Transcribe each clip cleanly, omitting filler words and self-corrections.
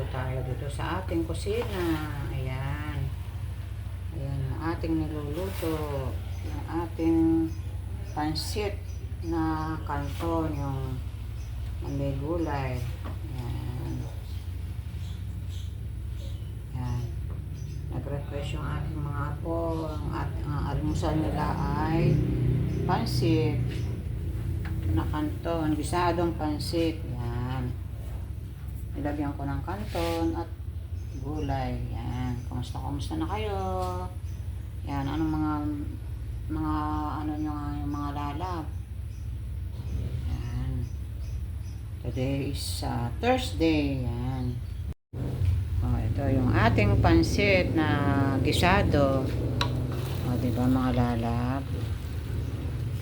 tayo dito sa ating kusina. Ayan. Ayan ang ating niluluto. Yung ating pansit na kanton. Yung may gulay. Ayan. Ayan. Nag-refresh yung ating mga apo. Ang almusal nila ay pansit na kanton. Gisadong pansit. Ayan. Nilagyan ko ng kanton at gulay. Yan. Kumusta na kayo? Yan. Anong mga ano nyo nga yung mga lalab? Yan. Today is Thursday. Yan. Oh, ito yung ating pansit na gisado. O, diba mga lalab?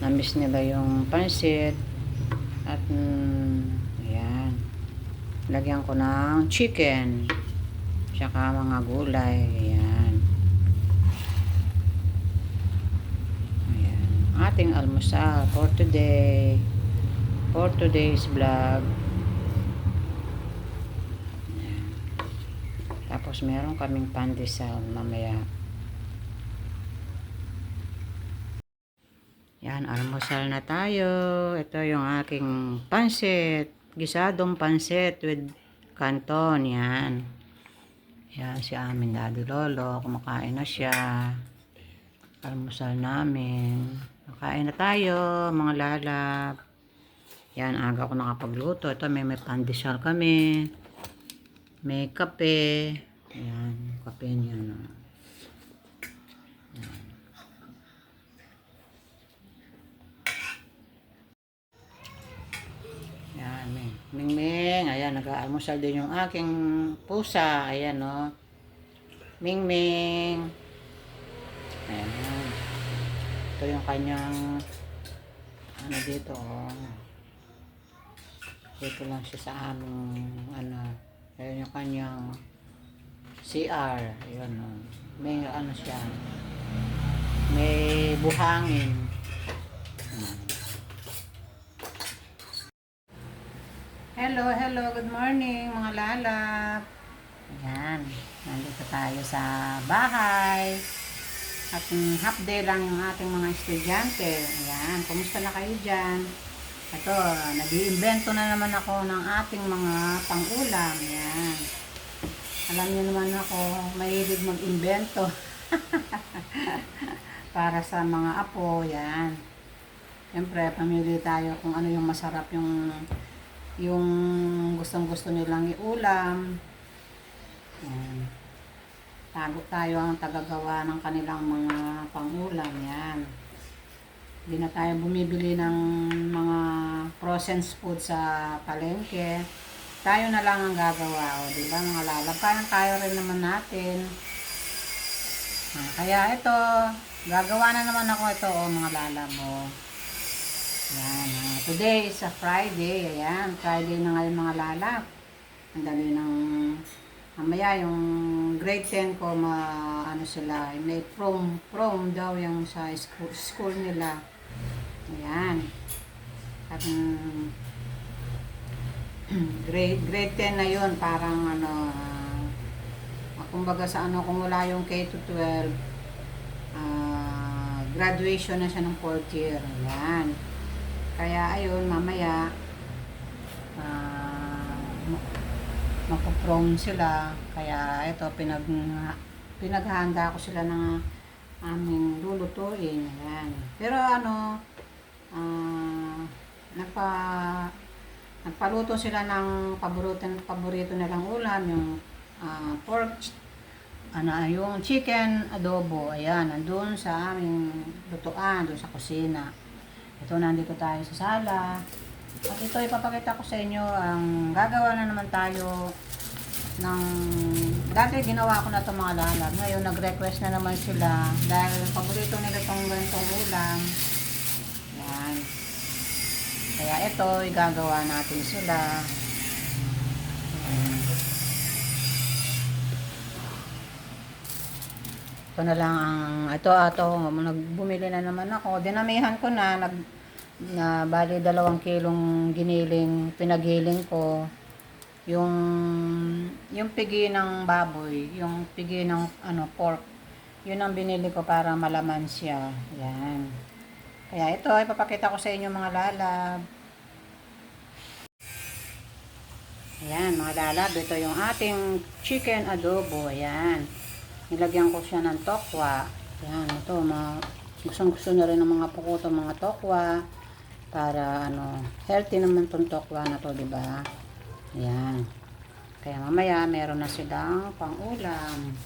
Namiss nila yung pansit. At, ayan. Lagyan ko ng chicken. Tsaka mga gulay. Ayan. Ayan. Ating almusal for today. For today's vlog. Ayan. Tapos meron kaming pandesal mamaya. Yan, almusal na tayo. Ito yung aking pansit. Gisadong pansit with canton. Yan. Yan si amin daddy lolo. Kumakain na siya. Almusal namin. Makain na tayo mga lalab. Yan, aga ko nakapagluto. Ito may pandesal kami. May kape. Yan, kape niya na. Yan, Mingming. Ayan, nag-aalmusal din yung aking pusa. Ayan, no. Mingming. Ayan. Ito yung kanyang ano dito, oh. Dito lang siya sa aming ano. Ayan yung kanyang CR. Ayan, oh. May ano siya. May buhangin. Hello, good morning mga lalab. Ayan, nandito tayo sa bahay. At half day lang yung ating mga estudyante. Ayan, kumusta na kayo dyan? Ito, nag-iimbento na naman ako ng ating mga pang-ulam. Ayan. Alam niyo naman ako, mahilig mag-imbento. Para sa mga apo, yan. Siyempre, pamili tayo kung ano yung masarap yung gustong-gusto nilang iulam. Ayan. Tayo ang tagagawa ng kanilang mga pangulam. Yan. Hindi na tayo bumibili ng mga processed food sa palengke. Tayo na lang ang gagawa. O, diba mga lalab? Kaya rin naman natin. Kaya ito, gagawa na naman ako ito, mga lalab. O. Yan. Today is a Friday. Ayan. Friday na ngayon mga lalab. Ang dali ng mamaya yung grade 10 ko ano sila, may prom daw yung sa school nila. Ayan. At grade 10 na yun, parang ano, kumbaga sa ano, kung wala yung K to 12, graduation na siya ng 4th year. Ayan. Kaya ayun, mamaya magpo-prom sila. Kaya ito, pinaghanda ko sila ng aming lulutuin. Ayan. Pero ano, nagpaluto sila ng paborito nilang ulam, yung pork, yung chicken adobo. Ayan, nandun sa aming lutuan, doon sa kusina. Ito, nandito tayo sa sala. At ito, ipapakita ko sa inyo, ang gagawa na naman tayo ng, dati ginawa ko na itong mga lalab. Ngayon, nag-request na naman sila dahil paborito nila itong ganitong ulam. Yan. Kaya ito, igagawa natin sila. Yan. Ito na lang ang, ito, nagbumili na naman ako. Dinamihan ko na, bali 2 kilong giniling, pinaghiling ko. yung pigi ng baboy, yung pigi ng pork, yun ang binili ko para malaman siya. Yan. Kaya ito, ipapakita ko sa inyo mga lalab. Ayan, mga lalab, ito yung ating chicken adobo. Ayan. Nilagyan ko siya ng tokwa. Ayan, ito, gustong-gusto na rin ng mga pukuto, mga tokwa. Para, healthy naman tong tokwa na to, diba? Ayan. Kaya mamaya, meron na silang pang-ulam.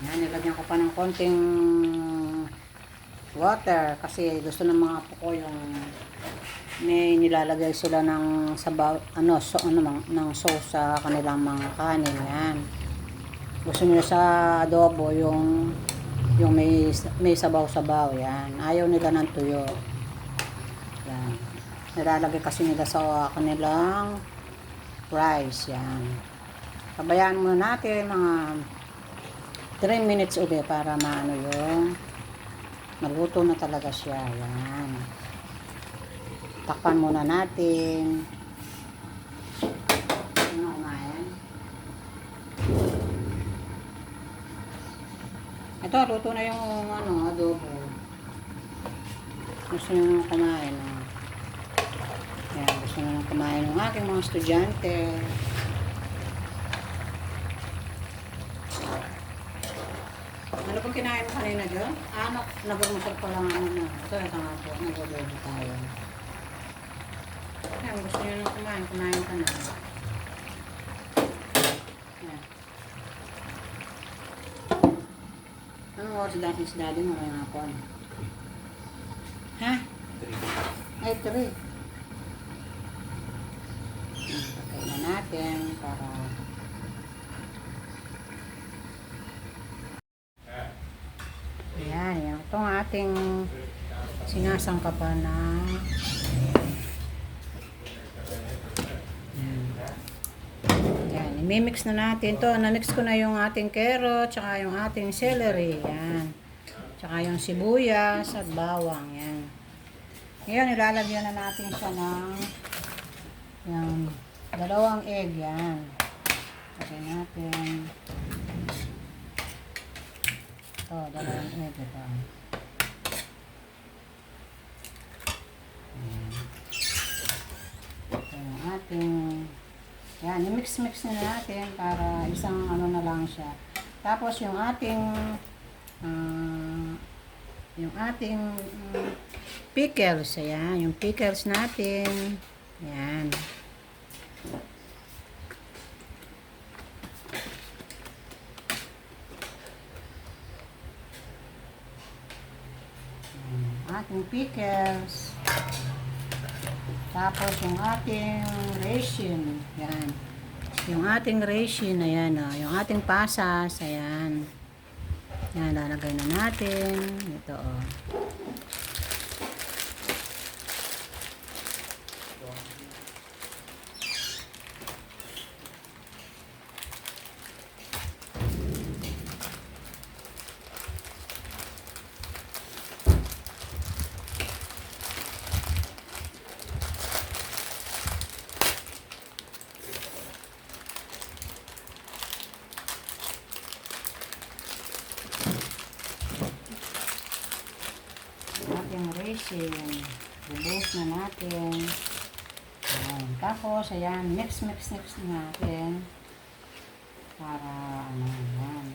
Yan, nilagyan ko pa ng konting water kasi gusto ng mga apo ko yung may nilalagay sila ng sabaw, ng sauce sa kanilang mga kanin. Yan. Gusto nila sa adobo yung may sabaw-sabaw. Yan. Ayaw nila ng tuyo. Yan. Nilalagay kasi nila sa kanilang rice. Yan. Pabayaan muna natin mga 3 minutes ulit para maluto na talaga siya. Yan. Takpan muna natin. Kumain. Ito, luto na yung adobo. Gusto nyo kumain. Yan, gusto nyo kumain ng aking mga estudyante. Ano pong kinain mo kanina dyan? Nagurmusal ko lang ito nga po, nag-adobo tayo. Ayan, gusto nyo nang kumain ka na. Ayan. Anong oras dahil si daddy mo kaya ako? Ha? 3. Ay, 3. Patay na natin para Ayan, itong ating sinasangkapan na yan, imimix na natin to. Na-mix ko na yung ating carrot tsaka yung ating celery. Yan. Tsaka yung sibuyas at bawang. Yan. Ngayon, ilalagyan na natin siya ng yung 2 egg. Yan. Lagyan natin. Ito, 2 egg. Ito. Ito yung ating yan, i-mix-mix na natin para isang na lang siya. Tapos yung ating pickles, ayan, yung pickles natin. Yan. Ating pickles. Tapos yung ating raisin. Yan. Yung ating raisin, ayan o. Yung ating pasas, ayan. Yan, lalagay na natin. Ito o. Ating raisin. Bubuhos na natin. Ayan. Tapos, ayan, mix na natin. Para ano yan.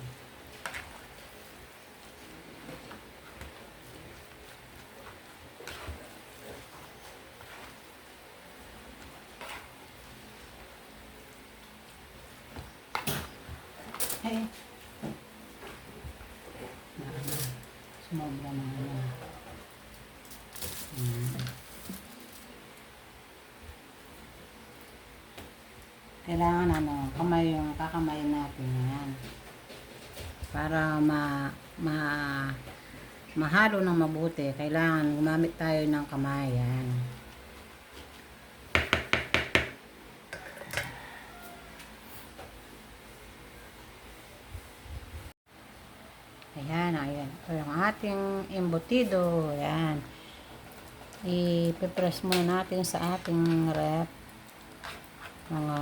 Ay. Sumobra na ano. Kailangan ano, kamay yung kakamay natin yan. Para mahalo ng mabuti, kailangan gumamit tayo ng kamay yan. Ayan, ayan. Ito yung ating embutido. Ayan. I-press muna natin sa ating rep. Mga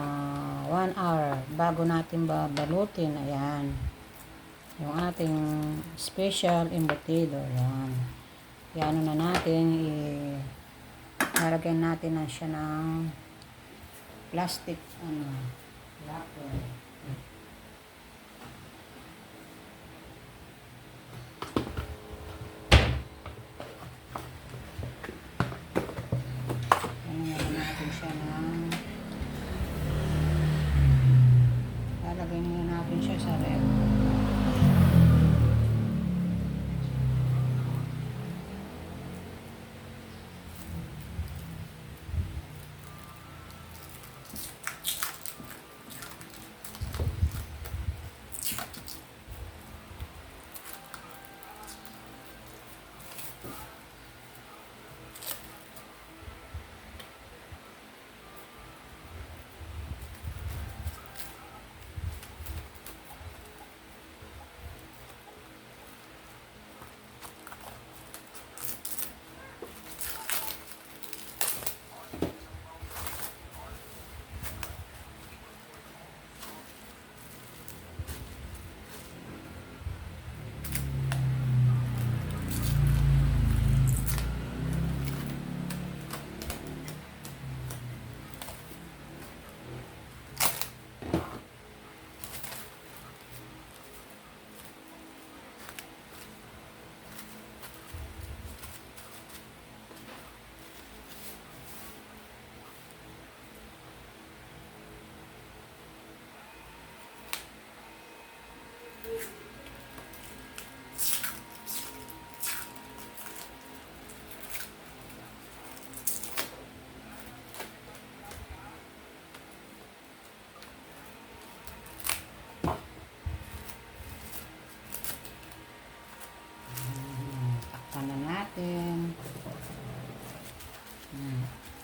1 hour bago natin babalutin. Ayan. Yung ating special embutido. Ayan. Ayan na natin. Ilalagyan natin na siya ng plastic. Wrapper. Lalagay muna natin siya sa rep.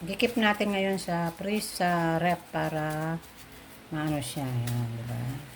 Gikip natin ngayon sa freeze sa rep para maano siya, yan, di ba?